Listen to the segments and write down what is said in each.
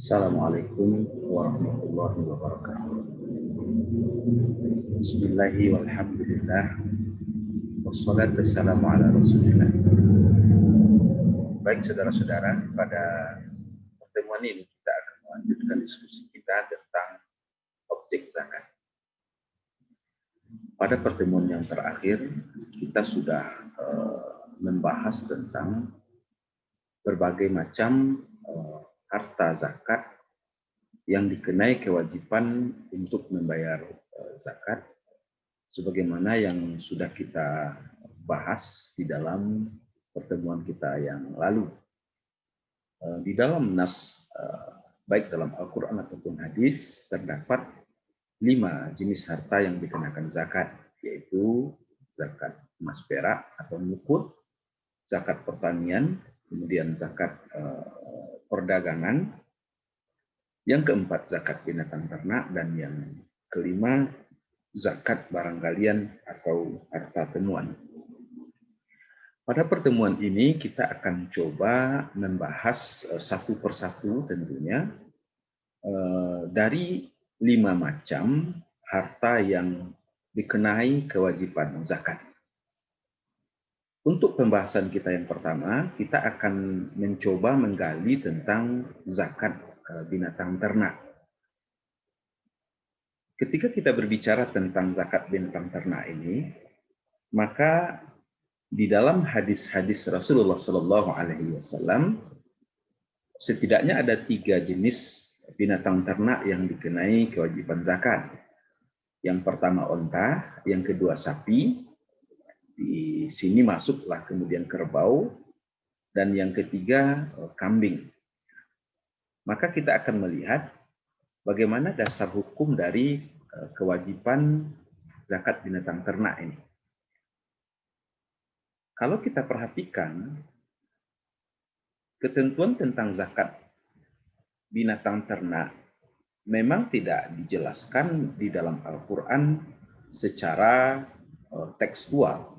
Assalamualaikum warahmatullahi wabarakatuh. Bismillahi walhamdulillah. Wassalatu wassalamu ala rasulillah. Baik saudara-saudara, pada pertemuan ini kita akan melanjutkan diskusi kita tentang objek zakat. Pada pertemuan yang terakhir, kita sudah membahas tentang berbagai macam harta zakat yang dikenai kewajiban untuk membayar zakat, sebagaimana yang sudah kita bahas di dalam pertemuan kita yang lalu. Di dalam nas, baik dalam Al-Quran ataupun hadis, terdapat 5 jenis harta yang dikenakan zakat, yaitu zakat emas perak atau nukut, zakat pertanian, kemudian zakat perdagangan, yang keempat zakat binatang ternak, dan yang kelima zakat barang galian atau harta temuan. Pada pertemuan ini kita akan coba membahas satu persatu tentunya dari 5 macam harta yang dikenai kewajiban zakat. Untuk pembahasan kita yang pertama, kita akan mencoba menggali tentang zakat binatang ternak. Ketika kita berbicara tentang zakat binatang ternak ini, maka di dalam hadis-hadis Rasulullah Shallallahu Alaihi Wasallam setidaknya ada 3 jenis binatang ternak yang dikenai kewajiban zakat. Yang pertama onta, yang kedua sapi, di sini masuklah kemudian kerbau, dan yang ketiga kambing. Maka kita akan melihat bagaimana dasar hukum dari kewajiban zakat binatang ternak ini. Kalau kita perhatikan, ketentuan tentang zakat binatang ternak memang tidak dijelaskan di dalam Al-Quran secara tekstual.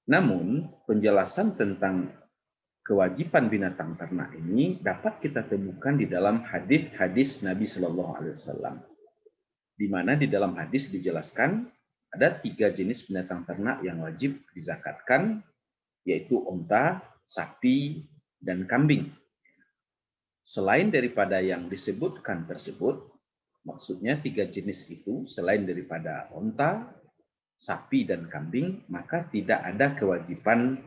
Namun, penjelasan tentang kewajiban binatang ternak ini dapat kita temukan di dalam hadis-hadis Nabi Shallallahu Alaihi Wasallam, di mana di dalam hadis dijelaskan ada 3 jenis binatang ternak yang wajib dizakatkan, yaitu onta, sapi, dan kambing. Selain daripada yang disebutkan tersebut, maksudnya 3 jenis itu, selain daripada onta, sapi, dan kambing, maka tidak ada kewajiban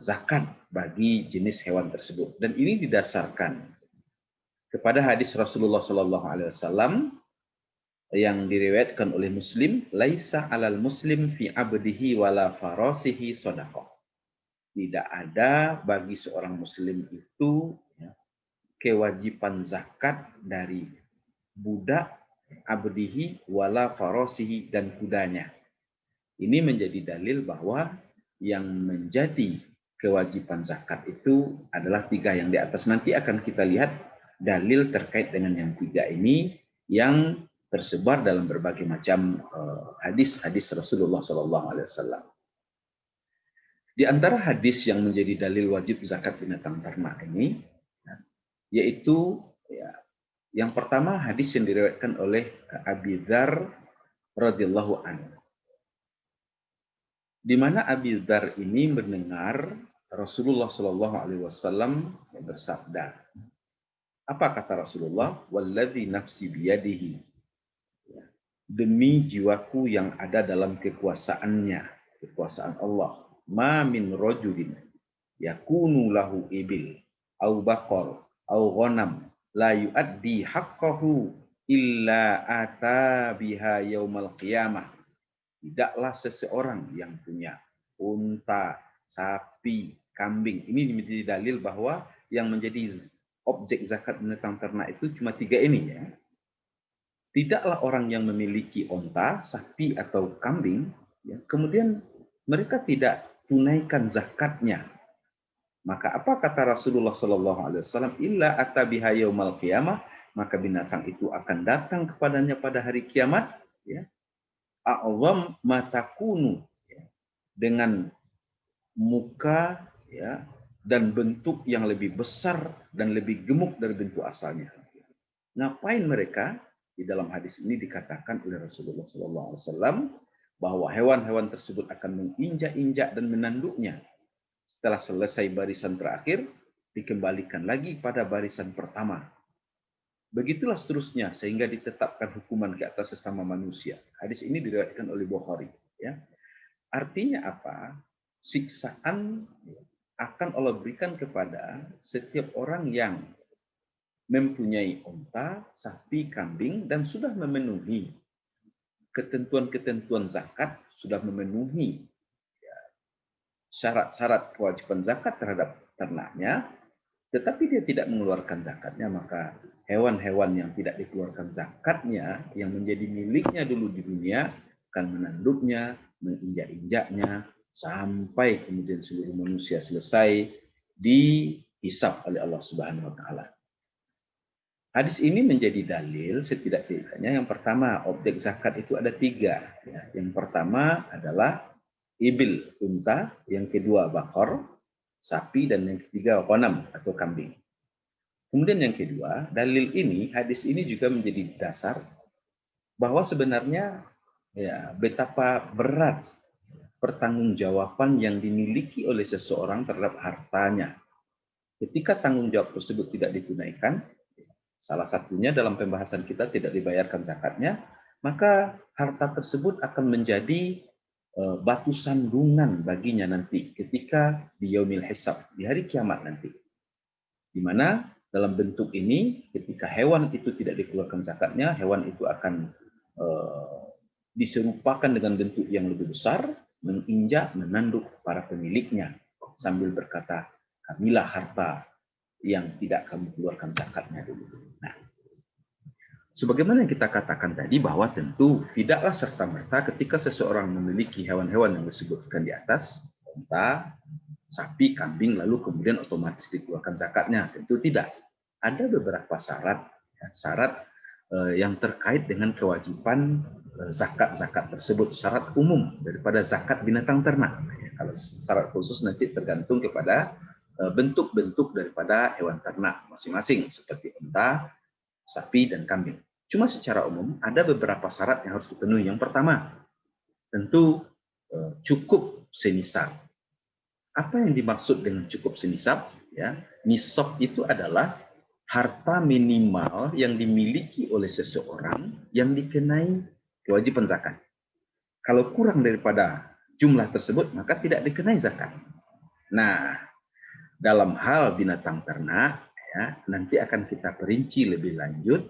zakat bagi jenis hewan tersebut. Dan ini didasarkan kepada hadis Rasulullah SAW yang diriwayatkan oleh Muslim, laisa alal muslim fi abdihi wala farasihi shadaqah. Tidak ada bagi seorang muslim itu kewajiban zakat dari budak, abdihi wala farasihi, dan kudanya. Ini menjadi dalil bahwa yang menjadi kewajiban zakat itu adalah 3 yang di atas. Nanti akan kita lihat dalil terkait dengan yang 3 ini yang tersebar dalam berbagai macam hadis-hadis Rasulullah SAW. Di antara hadis yang menjadi dalil wajib zakat binatang ternak ini, yaitu yang pertama hadis yang diriwayatkan oleh Abi Dzar radhiyallahu anhu, di mana Abi Dzar ini mendengar Rasulullah SAW bersabda. Apa kata Rasulullah? Walladzi nafsi biyadihi. Demi jiwaku yang ada dalam kekuasaannya, kekuasaan Allah. Ma min rajulin yakunu lahu ibil au baqar au ghanam la yuaddi haqqahu illa ata biha yaumal qiyamah. Tidaklah seseorang yang punya unta, sapi, kambing. Ini menjadi dalil bahwa yang menjadi objek zakat binatang ternak itu cuma 3 ini ya. Tidaklah orang yang memiliki unta, sapi, atau kambing, ya, kemudian mereka tidak tunaikan zakatnya. Maka apa kata Rasulullah SAW? Illa atabiha yaumal qiyamah, maka binatang itu akan datang kepadanya pada hari kiamat, ya. A'zam matakunu, ya, dengan muka, ya, dan bentuk yang lebih besar dan lebih gemuk dari bentuk asalnya. Ngapain mereka? Di dalam hadis ini dikatakan oleh Rasulullah SAW bahwa hewan-hewan tersebut akan menginjak-injak dan menanduknya. Setelah selesai barisan terakhir, dikembalikan lagi pada barisan pertama. Begitulah seterusnya sehingga ditetapkan hukuman ke atas sesama manusia. Hadis ini diriwayatkan oleh Bukhari. Ya. Artinya apa? Siksaan akan Allah berikan kepada setiap orang yang mempunyai unta, sapi, kambing, dan sudah memenuhi ketentuan-ketentuan zakat, sudah memenuhi syarat-syarat kewajiban zakat terhadap ternaknya, tetapi dia tidak mengeluarkan zakatnya, maka hewan-hewan yang tidak dikeluarkan zakatnya, yang menjadi miliknya dulu di dunia, akan menanduknya, menginjak-injaknya, sampai kemudian seluruh manusia selesai dihisab oleh Allah Subhanahu wa Ta'ala. Hadis ini menjadi dalil setidak-tidaknya yang pertama, objek zakat itu ada 3. Ya. Yang pertama adalah ibil, unta. Yang kedua, bakor, sapi. Dan yang ketiga, ghanam atau kambing. Kemudian yang kedua, dalil ini, hadis ini juga menjadi dasar bahwa sebenarnya ya betapa berat pertanggungjawaban yang dimiliki oleh seseorang terhadap hartanya. Ketika tanggung jawab tersebut tidak ditunaikan, salah satunya dalam pembahasan kita tidak dibayarkan zakatnya, maka harta tersebut akan menjadi batu sandungan baginya nanti ketika di yaumil hisab, di hari kiamat nanti. Di mana dalam bentuk ini ketika hewan itu tidak dikeluarkan zakatnya, hewan itu akan diserupakan dengan bentuk yang lebih besar, menginjak, menanduk para pemiliknya sambil berkata, kamilah harta yang tidak kamu keluarkan zakatnya dulu. Nah, sebagaimana yang kita katakan tadi bahwa tentu tidaklah serta-merta ketika seseorang memiliki hewan-hewan yang disebutkan di atas, unta, sapi, kambing, lalu kemudian otomatis dikeluarkan zakatnya. Tentu tidak. Ada beberapa syarat, syarat yang terkait dengan kewajiban zakat-zakat tersebut, syarat umum daripada zakat binatang ternak. Kalau syarat khusus nanti tergantung kepada bentuk-bentuk daripada hewan ternak masing-masing seperti unta, sapi, dan kambing. Cuma secara umum ada beberapa syarat yang harus dipenuhi. Yang pertama, tentu cukup senisab. Apa yang dimaksud dengan cukup senisab? Ya, nisab itu adalah harta minimal yang dimiliki oleh seseorang yang dikenai kewajiban zakat. Kalau kurang daripada jumlah tersebut, maka tidak dikenai zakat. Nah, dalam hal binatang ternak, ya, nanti akan kita perinci lebih lanjut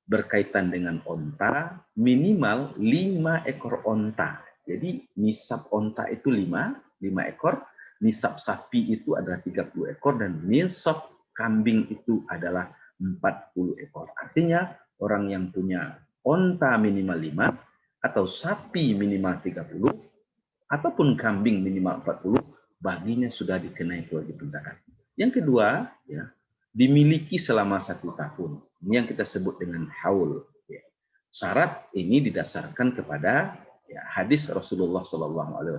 berkaitan dengan onta, minimal 5 ekor onta. Jadi nisab onta itu 5 ekor, nisab sapi itu adalah 30 ekor, dan nisab kambing itu adalah 40 ekor. Artinya orang yang punya onta minimal 5, atau sapi minimal 30, ataupun kambing minimal 40, baginya sudah dikenai kewajiban zakat. Yang kedua, ya, dimiliki selama 1 tahun. Ini yang kita sebut dengan haul. Ya. Syarat ini didasarkan kepada hadis Rasulullah SAW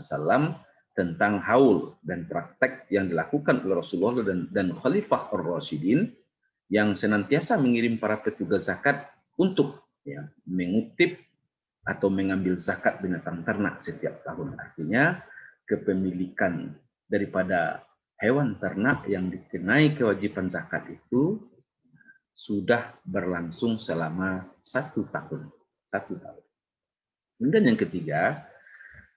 tentang haul dan praktek yang dilakukan oleh Rasulullah dan Khalifah Ar-Rasyidin yang senantiasa mengirim para petugas zakat untuk mengutip atau mengambil zakat binatang ternak setiap tahun. Artinya kepemilikan daripada hewan ternak yang dikenai kewajiban zakat itu sudah berlangsung selama 1 tahun. 1 tahun. Kemudian yang ketiga,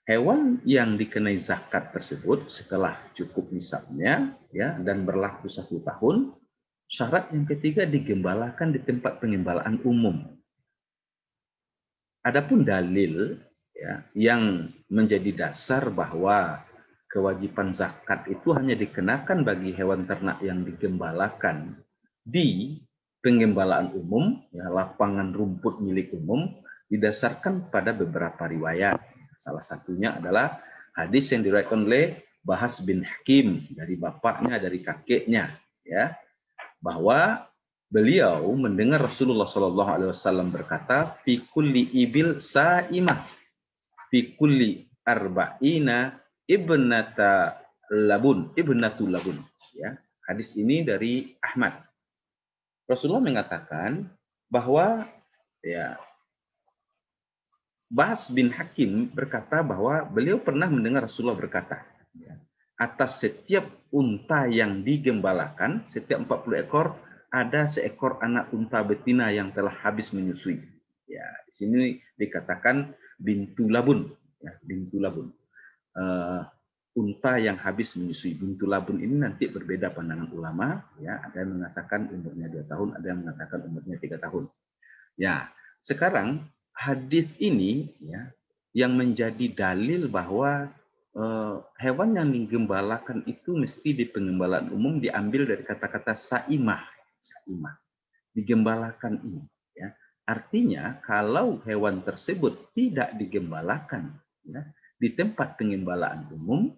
hewan yang dikenai zakat tersebut setelah cukup nisabnya ya dan berlaku 1 tahun, syarat yang ketiga digembalakan di tempat pengembalaan umum. Adapun dalil ya, yang menjadi dasar bahwa kewajiban zakat itu hanya dikenakan bagi hewan ternak yang digembalakan di pengembalaan umum, ya, lapangan rumput milik umum, didasarkan pada beberapa riwayat. Salah satunya adalah hadis yang diriwayatkan oleh Bahas bin Hakim dari bapaknya, dari kakeknya, ya, bahwa beliau mendengar Rasulullah SAW berkata, "Fi kulli ibil sa'imah, fi kulli arba'ina ibnatu labun." Hadis ini dari Ahmad. Rasulullah mengatakan bahwa ya Bahs bin Hakim berkata bahwa beliau pernah mendengar Rasulullah berkata, ya, atas setiap unta yang digembalakan, setiap 40 ekor, ada seekor anak unta betina yang telah habis menyusui. Ya, di sini dikatakan bintu labun, ya, bintu labun. Unta yang habis menyusui. Bintu labun ini nanti berbeda pandangan ulama, ya, ada yang mengatakan umurnya 2 tahun, ada yang mengatakan umurnya 3 tahun. Ya, sekarang hadis ini ya yang menjadi dalil bahwa hewan yang digembalakan itu mesti di pengembalaan umum diambil dari kata-kata saimah, saimah, digembalakan ini. Ya. Artinya kalau hewan tersebut tidak digembalakan ya, di tempat pengembalaan umum,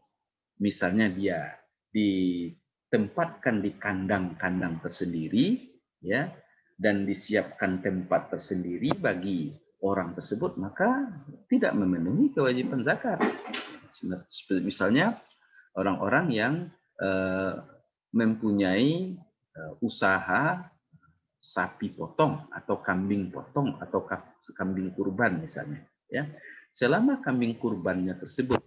misalnya dia ditempatkan di kandang-kandang tersendiri, ya, dan disiapkan tempat tersendiri bagi orang tersebut, maka tidak memenuhi kewajiban zakat. Misalnya orang-orang yang mempunyai usaha sapi potong atau kambing potong atau kambing kurban misalnya, ya, selama kambing kurbannya tersebut,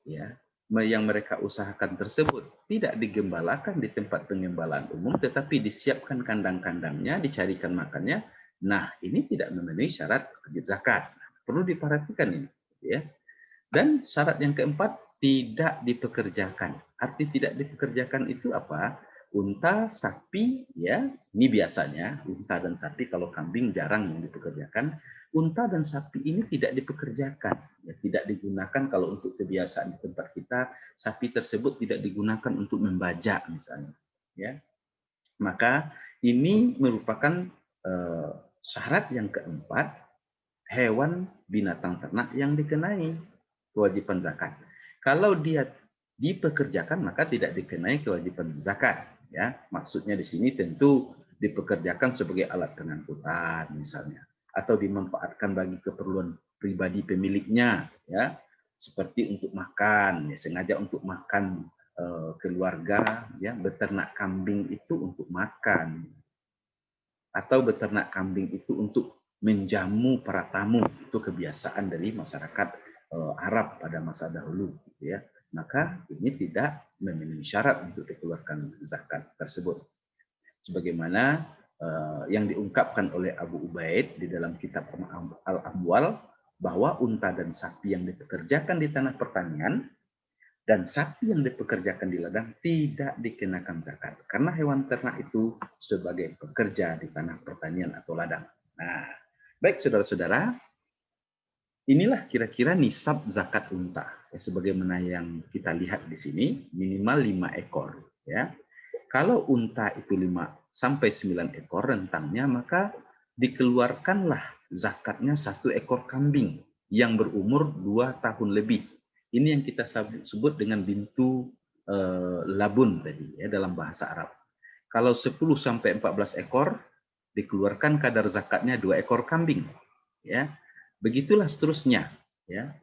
ya, yang mereka usahakan tersebut tidak digembalakan di tempat pengembalaan umum, tetapi disiapkan kandang-kandangnya, dicarikan makannya, nah ini tidak memenuhi syarat zakat. Perlu diperhatikan ini, ya. Dan syarat yang keempat, tidak dipekerjakan. Arti tidak dipekerjakan itu apa? Unta, sapi, ya, ini biasanya unta dan sapi, kalau kambing jarang yang dipekerjakan. Unta dan sapi ini tidak dipekerjakan, ya, tidak digunakan. Kalau untuk kebiasaan di tempat kita, sapi tersebut tidak digunakan untuk membajak misalnya, ya. Maka ini merupakan syarat yang keempat, hewan binatang ternak yang dikenai kewajiban zakat. Kalau dia dipekerjakan maka tidak dikenai kewajiban zakat, ya. Maksudnya di sini tentu dipekerjakan sebagai alat pengangkutan misalnya, atau dimanfaatkan bagi keperluan pribadi pemiliknya, ya. Seperti untuk makan, ya, sengaja untuk makan keluarga, ya, beternak kambing itu untuk makan, atau beternak kambing itu untuk menjamu para tamu, itu kebiasaan dari masyarakat Arab pada masa dahulu, ya. Maka ini tidak memenuhi syarat untuk dikeluarkan zakat tersebut. Sebagaimana yang diungkapkan oleh Abu Ubaid di dalam kitab Al-Amwal, bahwa unta dan sapi yang dipekerjakan di tanah pertanian dan sapi yang dipekerjakan di ladang tidak dikenakan zakat, karena hewan ternak itu sebagai pekerja di tanah pertanian atau ladang. Nah, baik saudara-saudara, inilah kira-kira nisab zakat unta. Ya, sebagaimana yang kita lihat di sini, minimal 5 ekor. Ya. Kalau unta itu 5 sampai 9 ekor rentangnya, maka dikeluarkanlah zakatnya 1 ekor kambing yang berumur 2 tahun lebih. Ini yang kita sebut dengan bintu labun tadi, ya, dalam bahasa Arab. Kalau 10 sampai 14 ekor, dikeluarkan kadar zakatnya 2 ekor kambing. Ya. Begitulah seterusnya, ya.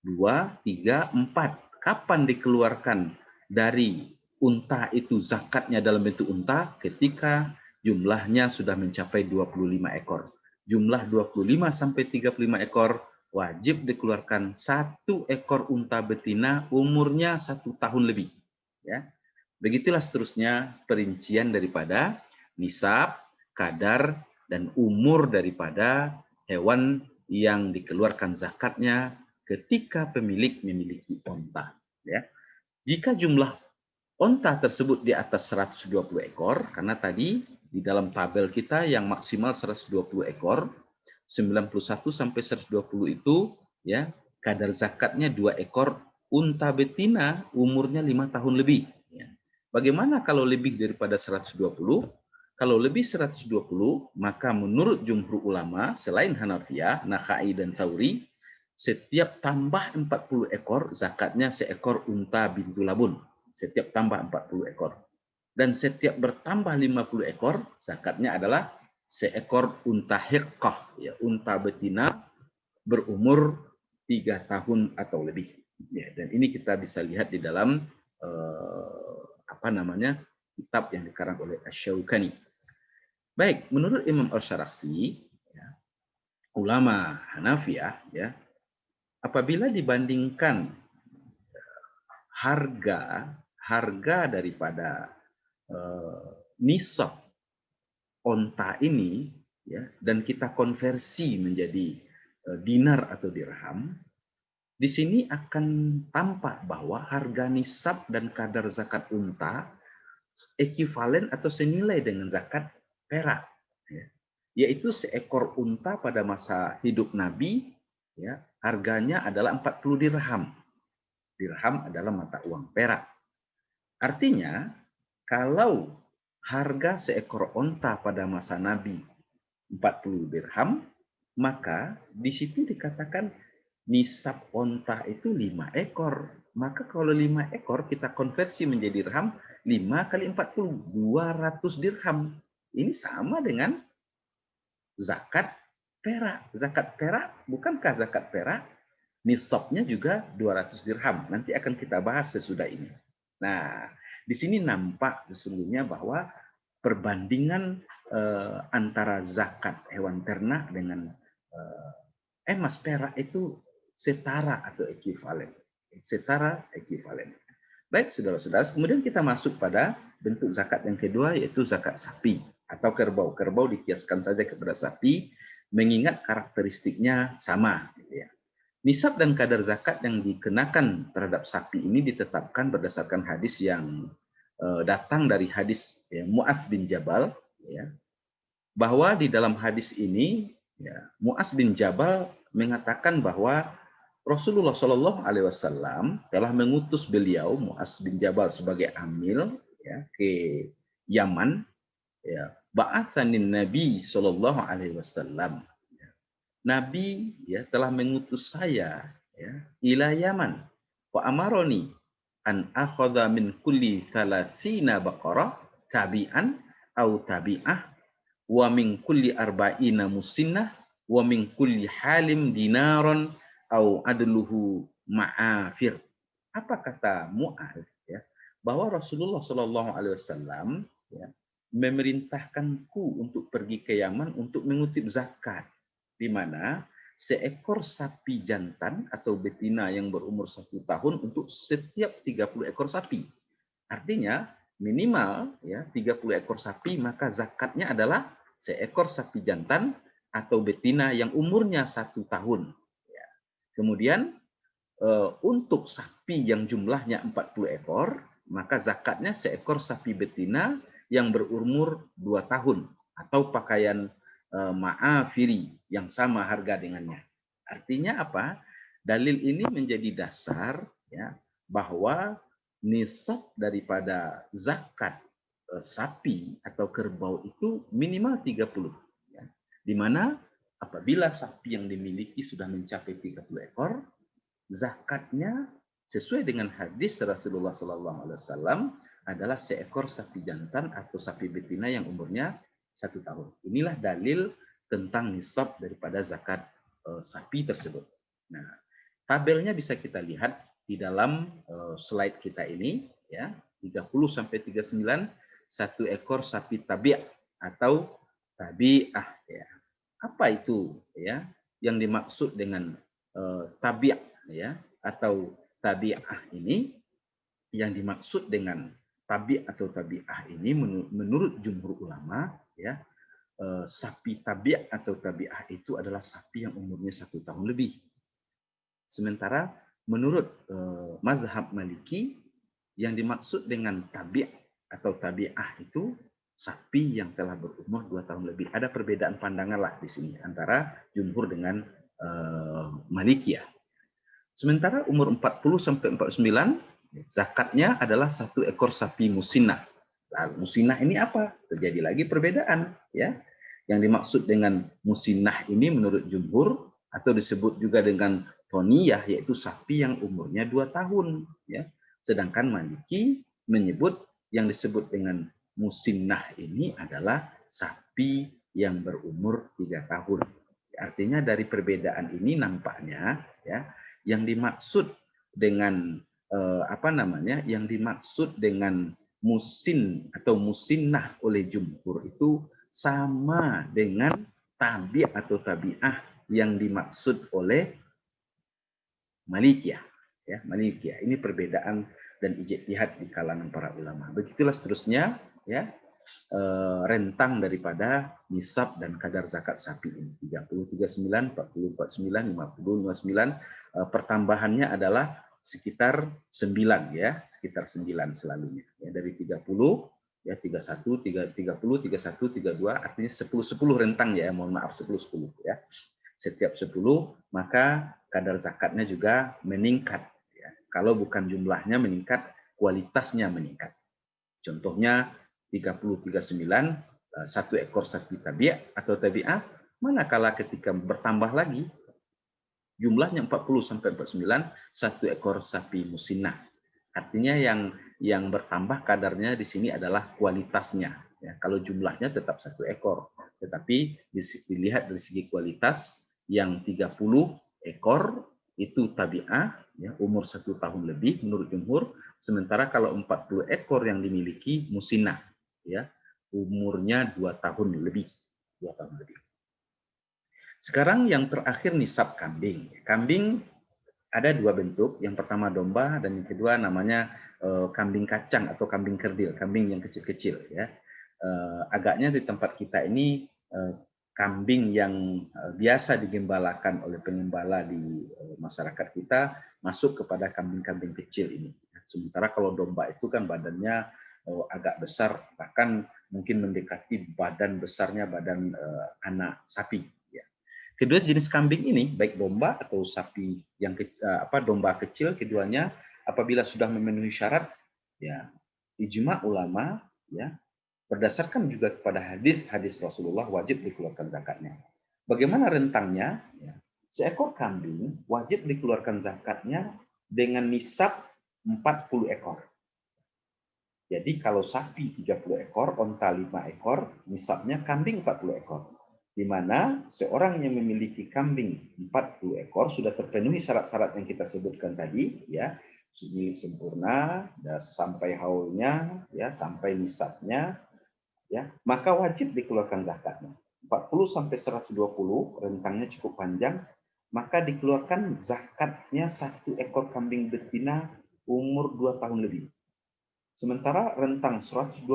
2, 3, 4. Kapan dikeluarkan dari unta itu zakatnya dalam bentuk unta? Ketika jumlahnya sudah mencapai 25 ekor. Jumlah 25 sampai 35 ekor wajib dikeluarkan 1 ekor unta betina umurnya 1 tahun lebih. Ya. Begitulah seterusnya perincian daripada nisab, kadar, dan umur daripada hewan yang dikeluarkan zakatnya ketika pemilik memiliki onta. Ya. Jika jumlah onta tersebut di atas 120 ekor, karena tadi di dalam tabel kita yang maksimal 120 ekor, 91 sampai 120 itu, ya, kadar zakatnya 2 ekor unta betina umurnya 5 tahun lebih. Ya. Bagaimana kalau lebih daripada 120? Kalau lebih 120, maka menurut jumhur ulama, selain Hanafiyah, Nakhai, dan Tsauri, setiap tambah 40 ekor, zakatnya seekor unta bintu labun. Setiap tambah 40 ekor. Dan setiap bertambah 50 ekor, zakatnya adalah seekor unta hiqqah, ya, unta betina berumur 3 tahun atau lebih. Ya, dan ini kita bisa lihat di dalam kitab yang dikarang oleh Asy-Syaukani. Baik, menurut Imam Al-Syarakhsi, ya, ulama Hanafiyah, ya, apabila dibandingkan harga daripada nisab onta ini, ya, dan kita konversi menjadi dinar atau dirham, di sini akan tampak bahwa harga nisab dan kadar zakat unta ekivalen atau senilai dengan zakat perak, ya. Yaitu seekor unta pada masa hidup Nabi, ya, harganya adalah 40 dirham. Dirham adalah mata uang perak. Artinya, kalau harga seekor unta pada masa Nabi 40 dirham, maka di situ dikatakan nisab unta itu 5 ekor. Maka kalau 5 ekor kita konversi menjadi dirham, 5 kali 40, 200 dirham. Ini sama dengan zakat perak. Zakat perak, bukankah zakat perak nisabnya juga 200 dirham? Nanti akan kita bahas sesudah ini. Nah, di sini nampak sesungguhnya bahwa perbandingan antara zakat hewan ternak dengan emas perak itu setara atau ekivalen. Setara ekivalen. Baik, saudara-saudara, kemudian kita masuk pada bentuk zakat yang kedua, yaitu zakat sapi atau kerbau. Kerbau dikiaskan saja kepada sapi, mengingat karakteristiknya sama. Gitu ya. Nisab dan kadar zakat yang dikenakan terhadap sapi ini ditetapkan berdasarkan hadis yang datang dari hadis ya, Mu'adz bin Jabal, ya, bahwa di dalam hadis ini ya, Mu'adz bin Jabal mengatakan bahwa Rasulullah Shallallahu Alaihi Wasallam telah mengutus beliau Mu'adz bin Jabal sebagai amil, ya, ke Yaman. Ya, ba'atsanin Nabi Shallallahu Alaihi Wasallam. Nabi, ya, telah mengutus saya, ya, ila Yaman. Wa amaroni an akhadha min kulli thalathina baqarah tabi'an au tabi'ah wa min kulli arba'ina musinnah wa min kulli halim dinaron au adluhu ma'afir. Apa kata Mu'adz, ya, bahwa Rasulullah Shallallahu Alaihi Wasallam, ya, memerintahkanku untuk pergi ke Yaman untuk mengutip zakat, di mana seekor sapi jantan atau betina yang berumur 1 tahun untuk setiap 30 ekor sapi. Artinya minimal ya 30 ekor sapi, maka zakatnya adalah seekor sapi jantan atau betina yang umurnya 1 tahun. Ya. Kemudian untuk sapi yang jumlahnya 40 ekor, maka zakatnya seekor sapi betina yang berumur 2 tahun atau pakaian ma'afiri yang sama harga dengannya. Artinya apa? Dalil ini menjadi dasar, ya, bahwa nisab daripada zakat sapi atau kerbau itu minimal 30. Ya. Di mana apabila sapi yang dimiliki sudah mencapai 30 ekor, zakatnya sesuai dengan hadis Rasulullah SAW adalah seekor sapi jantan atau sapi betina yang umurnya 1 tahun. Inilah dalil tentang nisab daripada zakat sapi tersebut. Nah, tabelnya bisa kita lihat di dalam slide kita ini, ya, 30 sampai 39, 1 ekor sapi tabi'ah atau tabi'ah, ya. Apa itu, ya, yang dimaksud dengan tabi'ah, ya, atau tabi'ah ini? Yang dimaksud dengan tabi' atau tabi'ah ini menurut jumhur ulama, ya, sapi tabi' atau tabi'ah itu adalah sapi yang umurnya 1 tahun lebih. Sementara menurut mazhab Maliki, yang dimaksud dengan tabi' atau tabi'ah itu sapi yang telah berumur 2 tahun lebih. Ada perbedaan pandangan lah di sini antara jumhur dengan Malikiyah. Sementara umur 40 sampai 49, zakatnya adalah 1 ekor sapi musinnah. Lalu musinnah ini apa? Terjadi lagi perbedaan, ya. Yang dimaksud dengan musinnah ini menurut jumhur atau disebut juga dengan toniyah, yaitu sapi yang umurnya 2 tahun, ya. Sedangkan Maliki menyebut yang disebut dengan musinnah ini adalah sapi yang berumur 3 tahun. Artinya dari perbedaan ini nampaknya, ya, yang dimaksud dengan yang dimaksud dengan musin atau musinnah oleh jumhur itu sama dengan tabi' atau tabi'ah yang dimaksud oleh Malikiyah. Ya, Malikiyah. Ini perbedaan dan ijtihad di kalangan para ulama. Begitulah seterusnya, ya, rentang daripada nisab dan kadar zakat sapi ini. 30, 39, 40, 49, 50, 59. Pertambahannya adalah sekitar 9, ya, sekitar 9 selalunya. Ya, dari 30, ya, 31, 30, 31, 32, artinya 10, 10 rentang, ya, mohon maaf, 10, 10, ya. Setiap 10, maka kadar zakatnya juga meningkat. Ya. Kalau bukan jumlahnya meningkat, kualitasnya meningkat. Contohnya 30, 39, satu ekor sapi tabi'ah atau tabi'ah, manakala ketika bertambah lagi, jumlahnya 40 sampai 49, satu ekor sapi musinnah. Artinya yang bertambah kadarnya di sini adalah kualitasnya. Ya, kalau jumlahnya tetap satu ekor, tetapi dilihat dari segi kualitas, yang 30 ekor itu tabi'ah, ya, umur 1 tahun lebih menurut jumhur, sementara kalau 40 ekor yang dimiliki musinnah, ya, umurnya 2 tahun lebih. 2 tahun lebih. Sekarang yang terakhir nisab kambing. Kambing ada dua bentuk, yang pertama domba dan yang kedua namanya kambing kacang atau kambing kerdil, kambing yang kecil-kecil, ya. Agaknya di tempat kita ini kambing yang biasa digembalakan oleh pengembala di masyarakat kita masuk kepada kambing-kambing kecil ini. Sementara kalau domba itu kan badannya agak besar, bahkan mungkin mendekati badan besarnya badan anak sapi. Kedua jenis kambing ini, baik domba atau sapi yang domba kecil, keduanya apabila sudah memenuhi syarat, ya, ijma ulama, ya, berdasarkan juga kepada hadis Rasulullah, wajib dikeluarkan zakatnya. Bagaimana rentangnya? Ya, seekor kambing wajib dikeluarkan zakatnya dengan nisab 40 ekor. Jadi kalau sapi 30 ekor, onta 5 ekor, nisabnya kambing 40 ekor. Di mana seorang yang memiliki kambing 40 ekor sudah terpenuhi syarat-syarat yang kita sebutkan tadi, ya, milik sempurna, ya, sampai haulnya, ya, sampai nisabnya, ya, maka wajib dikeluarkan zakatnya. 40 sampai 120, rentangnya cukup panjang, maka dikeluarkan zakatnya satu ekor kambing betina umur 2 tahun lebih. Sementara rentang 121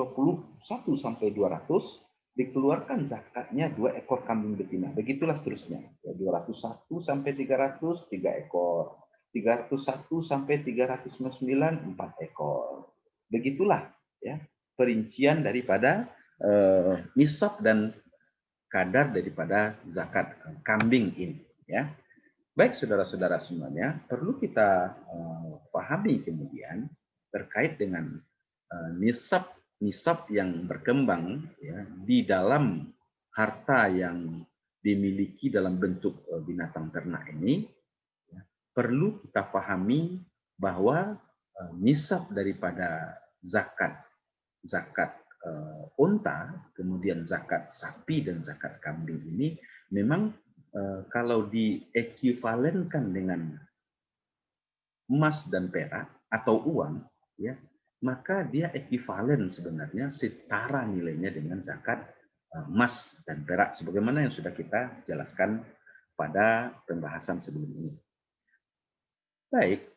sampai 200 dikeluarkan zakatnya 2 ekor kambing betina. Begitulah seterusnya. Ya, 201 sampai 300, 3 ekor. 301 sampai 309, 4 ekor. Begitulah, ya, perincian daripada nisab dan kadar daripada zakat kambing ini. Ya. Baik saudara-saudara semuanya, perlu kita pahami kemudian terkait dengan nisab yang berkembang, ya, di dalam harta yang dimiliki dalam bentuk binatang ternak ini, ya, perlu kita pahami bahwa nisab daripada zakat unta, kemudian zakat sapi dan zakat kambing ini memang kalau diekuivalenkan dengan emas dan perak atau uang, ya, maka dia ekuivalen sebenarnya setara nilainya dengan zakat emas dan perak sebagaimana yang sudah kita jelaskan pada pembahasan sebelum ini. Baik,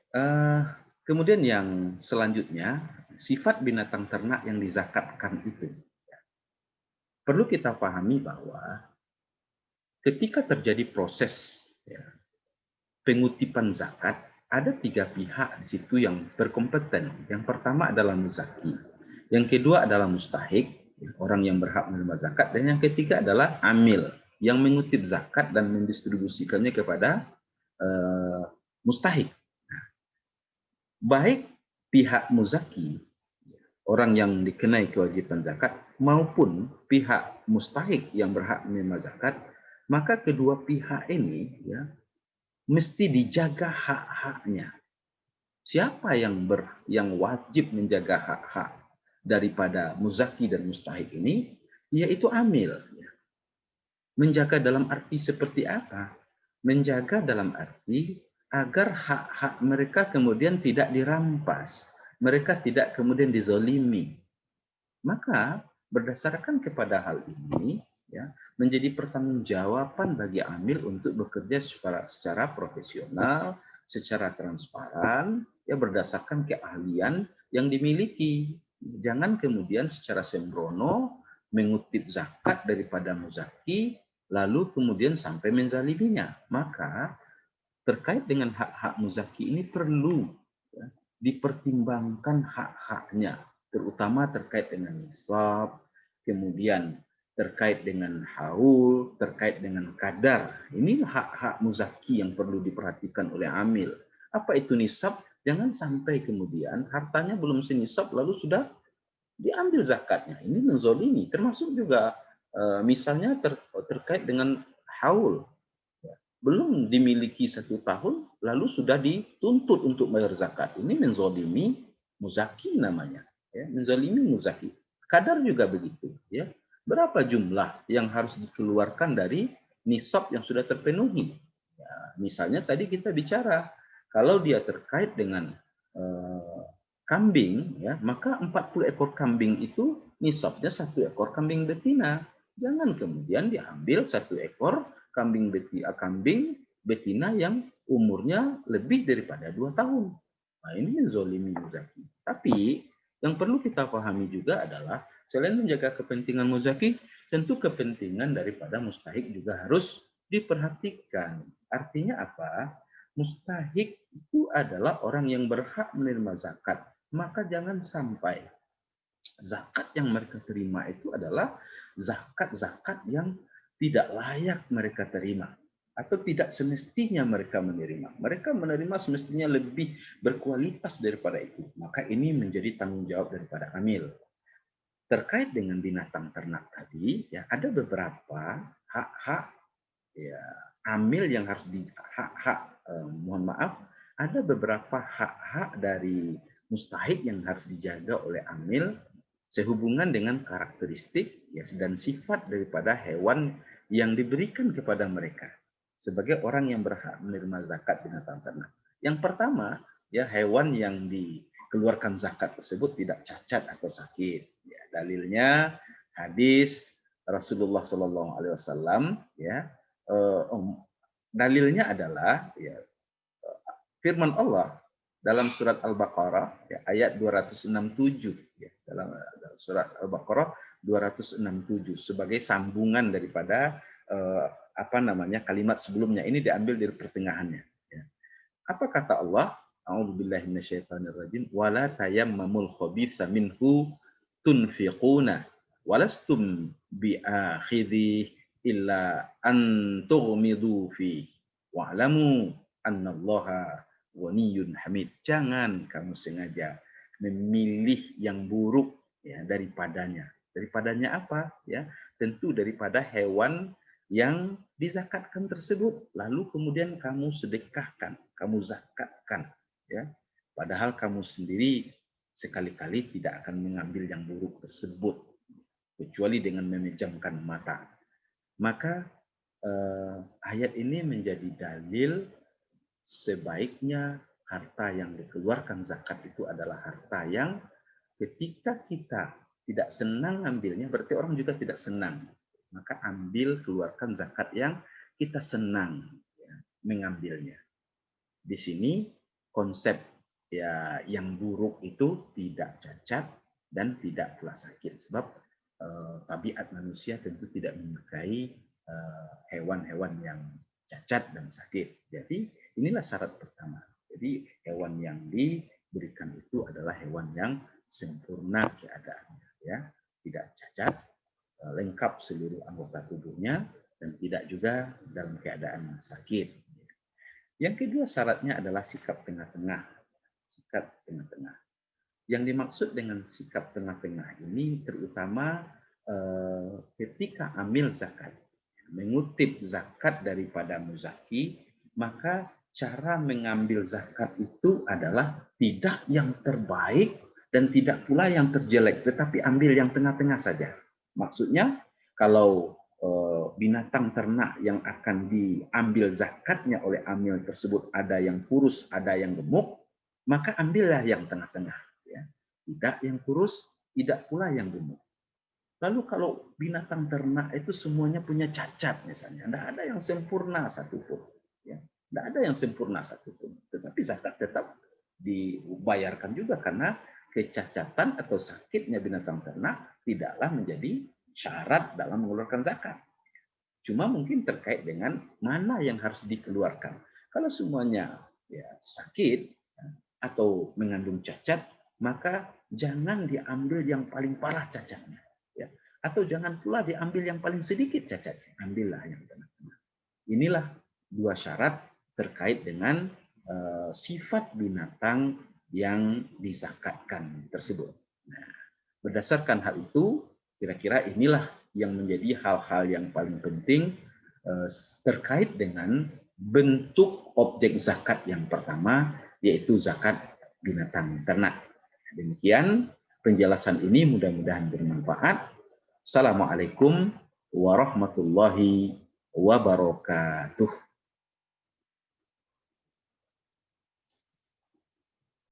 kemudian yang selanjutnya, sifat binatang ternak yang dizakatkan itu. Perlu kita pahami bahwa ketika terjadi proses, ya, pengutipan zakat, ada 3 pihak di situ yang berkompeten. Yang pertama adalah muzaki, yang kedua adalah mustahik, orang yang berhak menerima zakat, dan yang ketiga adalah amil, yang mengutip zakat dan mendistribusikannya kepada mustahik. Baik pihak muzaki, orang yang dikenai kewajiban zakat, maupun pihak mustahik yang berhak menerima zakat, maka kedua pihak ini, ya, mesti dijaga hak-haknya. Siapa yang wajib menjaga hak-hak daripada muzaki dan mustahik ini? Yaitu amil. Menjaga dalam arti seperti apa? Menjaga dalam arti agar hak-hak mereka kemudian tidak dirampas, mereka tidak kemudian dizolimi, Maka berdasarkan kepada hal ini, ya, menjadi pertanggungjawaban bagi amil untuk bekerja secara profesional, secara transparan, ya berdasarkan keahlian yang dimiliki. Jangan kemudian secara sembrono mengutip zakat daripada muzaki, lalu kemudian sampai menzaliminya. Maka terkait dengan hak-hak muzaki ini perlu, ya, dipertimbangkan hak-haknya, terutama terkait dengan nisab, kemudian terkait dengan haul, terkait dengan kadar. Ini hak-hak muzaki yang perlu diperhatikan oleh amil. Apa itu nisab? Jangan sampai kemudian hartanya belum senisab lalu sudah diambil zakatnya. Ini menzolimi. Termasuk juga misalnya terkait dengan haul. Belum dimiliki 1 tahun, lalu sudah dituntut untuk bayar zakat. Ini menzolimi muzaki namanya. Ya, menzolimi muzaki. Kadar juga begitu. Ya. Berapa jumlah yang harus dikeluarkan dari nisab yang sudah terpenuhi? Ya, misalnya tadi kita bicara, kalau dia terkait dengan kambing, ya, maka 40 ekor kambing itu nisabnya 1 ekor kambing betina. Jangan kemudian diambil 1 ekor kambing betina yang umurnya lebih daripada 2 tahun. Nah, ini menzolimi muzaki. Tapi yang perlu kita pahami juga adalah selain menjaga kepentingan muzaki, tentu kepentingan daripada mustahik juga harus diperhatikan. Artinya apa? Mustahik itu adalah orang yang berhak menerima zakat. Maka jangan sampai zakat yang mereka terima itu adalah zakat-zakat yang tidak layak mereka terima atau tidak semestinya mereka menerima. Mereka menerima semestinya lebih berkualitas daripada itu. Maka ini menjadi tanggung jawab daripada amil. Terkait dengan binatang ternak tadi, ya ada beberapa hak-hak, ya, amil yang harus mohon maaf, ada beberapa hak-hak dari mustahik yang harus dijaga oleh amil sehubungan dengan karakteristik, ya, dan sifat daripada hewan yang diberikan kepada mereka sebagai orang yang berhak menerima zakat binatang ternak. Yang pertama, ya, hewan yang dikeluarkan zakat tersebut tidak cacat atau sakit. Ya, dalilnya hadis Rasulullah Shallallahu Alaihi Wasallam, ya, dalilnya adalah, ya, firman Allah dalam surat Al-Baqarah, ya, ayat 267, ya, dalam surat Al-Baqarah 267 sebagai sambungan daripada kalimat sebelumnya. Ini diambil dari pertengahannya, ya. Apa kata Allah? A'udzubillahi minasyaitonirrajim. Wala tayammamul khabitha minhu tunfiquna walastum bi'akhidhi illa an tughmidu fi wa'lamu annallaha ghaniyun hamid. Jangan kamu sengaja memilih yang buruk, ya, daripadanya. Daripadanya apa? Ya, tentu daripada hewan yang dizakatkan tersebut, lalu kemudian kamu sedekahkan, kamu zakatkan, ya. Padahal kamu sendiri sekali-kali tidak akan mengambil yang buruk tersebut, kecuali dengan memejamkan mata. Maka ayat ini menjadi dalil sebaiknya harta yang dikeluarkan zakat itu adalah harta yang ketika kita tidak senang ambilnya, berarti orang juga tidak senang. Maka ambil, keluarkan zakat yang kita senang, ya, mengambilnya. Di sini konsep, ya, yang buruk itu tidak cacat dan tidak pula sakit. Sebab tabiat manusia tentu tidak menyukai hewan-hewan yang cacat dan sakit. Jadi inilah syarat pertama. Jadi hewan yang diberikan itu adalah hewan yang sempurna keadaannya, ya, tidak cacat, lengkap seluruh anggota tubuhnya, dan tidak juga dalam keadaan sakit. Yang kedua syaratnya adalah sikap tengah-tengah. Sikap tengah-tengah. Yang dimaksud dengan sikap tengah-tengah ini terutama ketika amil zakat, mengutip zakat daripada muzaki, maka cara mengambil zakat itu adalah tidak yang terbaik dan tidak pula yang terjelek, tetapi ambil yang tengah-tengah saja. Maksudnya, kalau binatang ternak yang akan diambil zakatnya oleh amil tersebut ada yang kurus, ada yang gemuk, maka ambillah yang tengah-tengah. Ya. Tidak yang kurus, tidak pula yang gemuk. Lalu kalau binatang ternak itu semuanya punya cacat misalnya, tidak ada yang sempurna satupun. Ya. Tidak ada yang sempurna satupun. Tetapi zakat tetap dibayarkan juga karena kecacatan atau sakitnya binatang ternak tidaklah menjadi syarat dalam mengeluarkan zakat. Cuma mungkin terkait dengan mana yang harus dikeluarkan. Kalau semuanya ya, sakit atau mengandung cacat, maka jangan diambil yang paling parah cacatnya. Ya. Atau jangan pula diambil yang paling sedikit cacatnya. Ambillah yang tengah-tengah. Inilah dua syarat terkait dengan sifat binatang yang dizakatkan tersebut. Nah, berdasarkan hal itu, kira-kira inilah yang menjadi hal-hal yang paling penting terkait dengan bentuk objek zakat yang pertama, yaitu zakat binatang ternak. Demikian penjelasan ini mudah-mudahan bermanfaat. Assalamualaikum warahmatullahi wabarakatuh.